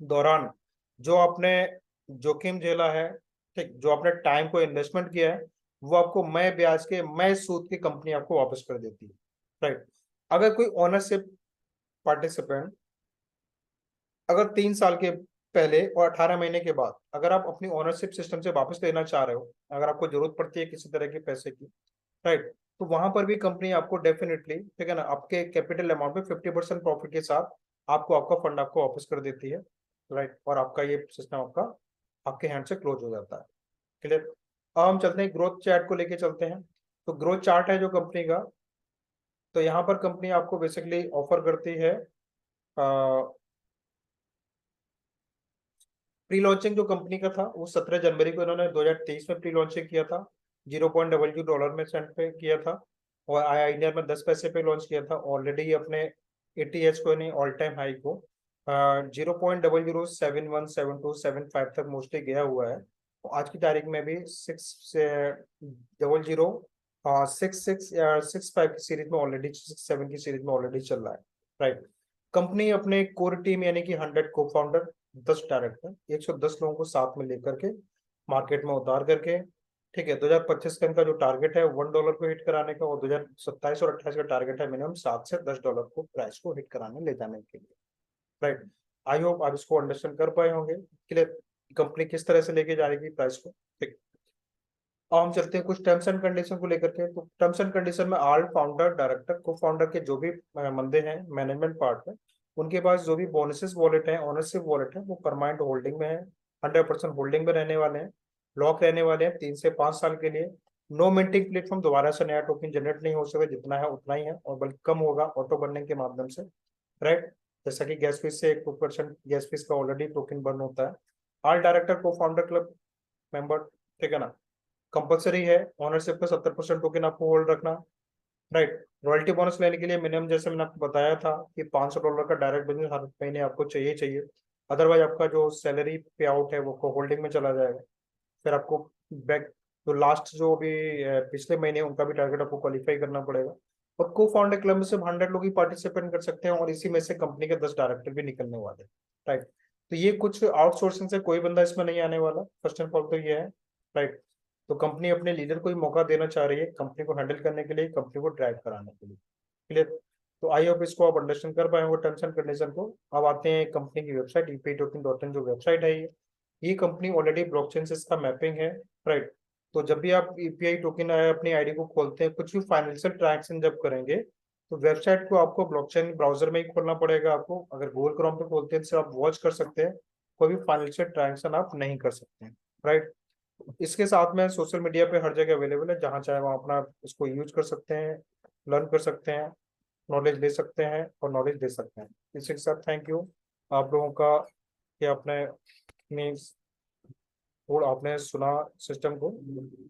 दौरान जो आपने जोखिम झेला है, ठीक, जो आपने टाइम को इन्वेस्टमेंट किया है, वो आपको मैं ब्याज के मैं सूद की कंपनी आपको वापस कर देती है, राइट। अगर कोई ओनरशिप पार्टिसिपेंट अगर 3 साल के पहले और 18 महीने के बाद अगर आप अपनी ओनरशिप सिस्टम से वापस लेना चाह रहे हो, अगर आपको जरूरत पड़ती है किसी तरह के पैसे की, राइट, तो वहां पर भी कंपनी आपको डेफिनेटली, ठीक है ना, आपके कैपिटल अमाउंट पे 50% प्रॉफिट के साथ आपको आपका फंड आपको वापस कर देती है, राइट। और आपका ये सिस्टम आपका आपके हैंड से क्लोज हो जाता है, क्लियर। अब हम चलते हैं ग्रोथ चार्ट को लेके चलते हैं। तो ग्रोथ चार्ट है जो कंपनी का, तो यहाँ पर कंपनी आपको बेसिकली ऑफर करती है प्री लॉन्चिंग। जो कंपनी का था वो 17 जनवरी को इन्होंने 2023 में प्री लॉन्चिंग किया था, $0.00 में सेंट पे किया था। और आया इंडिया में 10 पैसे पे लॉन्च किया था। ऑलरेडी अपने एटीएच को नहीं ऑल टाइम हाई को 0.00717275 तक मोस्टली गया हुआ है। तो आज की तारीख में भी 6 0 6 6 6 5 की सीरीज में ऑलरेडी 6 7 की सीरीज में ऑलरेडी चल रहा है, राइट। कंपनी अपने कोर टीम यानी कि 100 को फाउंडर, 10 डायरेक्टर, 110 लोगों को साथ में लेकर के मार्केट में उतार करके, ठीक है, 2025 का इनका जो टारगेट है $1 को हिट कराने का, और 2027 और 28 का टारगेट है मिनिमम $7 से $10 को प्राइस को हिट कराने ले जाने के लिए, राइट। आई होप आप इसको अंडरस्टैंड कर पाए होंगे, क्लियर, कंपनी किस तरह से लेके जाएगी प्राइस को, ठीक। अब हम चलते हैं कुछ टर्म्स एंड कंडीशन को लेकर के। तो टर्म्स एंड कंडीशन में ऑल फाउंडर, डायरेक्टर, को फाउंडर के जो भी बंदे हैं मैनेजमेंट पार्ट में, उनके पास जो भी बोनसेस वॉलेट है, ओनरशिप वॉलेट है, वो परमानेंट होल्डिंग में है, 100% होल्डिंग में रहने वाले हैं, लॉक रहने वाले हैं 3 से 5 साल के लिए। नो मिंटिंग प्लेटफॉर्म, दोबारा से नया टोकन जनरेट नहीं हो सके, जितना है उतना ही है, और बल्कि कम होगा ऑटो बनने के माध्यम से, राइट। जैसा कि गैस फीस से 2% गैस फीस का ऑलरेडी टोकन बर्न होता है। ऑल डायरेक्टर को फाउंडर क्लब मेंबर, ठीक है ना, कंपलसरी है ओनरशिप का 70% टोकन आपको होल्ड रखना, राइट। रॉयल्टी बोनस लेने के लिए मिनिमम, जैसे मैंने आपको बताया था कि $500 का डायरेक्ट बिजनेस हर महीने आपको चाहिए चाहिए। अदरवाइज आपका जो सैलरी पे आउट है वो होल्डिंग में चला जाएगा। फिर आपको बैक जो लास्ट जो भी पिछले महीने उनका भी टारगेट आपको क्वालिफाई करना पड़ेगा। और को फाउंडर क्लब में सिर्फ 100 लोग ही पार्टिसिपेट कर सकते हैं, और इसी में से कंपनी के 10 डायरेक्टर भी निकलने वाले हैं, राइट। तो ये कुछ आउटसोर्सिंग से कोई बंदा इसमें नहीं आने वाला, फर्स्ट एंड फॉर तो ये है, राइट। तो कंपनी अपने लीडर को ही मौका देना चाह रही है कंपनी को हैंडल करने के लिए, कंपनी को ड्राइव कराने के लिए, क्लियर। तो आई होप इसको आप अंडरस्टैंड कर पाए होंगे टर्म्स एंड कंडीशन को। अब आते हैं कंपनी की वेबसाइट epaitoken.in, जो वेबसाइट है ये कंपनी ऑलरेडी ब्लॉकचेन से इसका मैपिंग है, राइट। तो जब भी आप ईपीआई टोकन अपनी आईडी को खोलते हैं, कुछ भी फाइनेंशियल ट्रांजेक्शन जब करेंगे, तो वेबसाइट को आपको ब्लॉकचेन ब्राउजर में ही खोलना पड़ेगा आपको। अगर गूगल क्रोम पे खोलते हैं तो आप वॉच कर सकते हैं, कोई भी फाइनेंशियल ट्रांजेक्शन आप नहीं कर सकते हैं, राइट। इसके साथ में सोशल मीडिया पे हर जगह अवेलेबल है, जहाँ चाहे वहाँ अपना इसको यूज कर सकते हैं, लर्न कर सकते हैं, नॉलेज ले सकते हैं और नॉलेज दे सकते हैं। इसी के साथ थैंक यू आप लोगों का कि आपने थोड़ा आपने सुना सिस्टम को।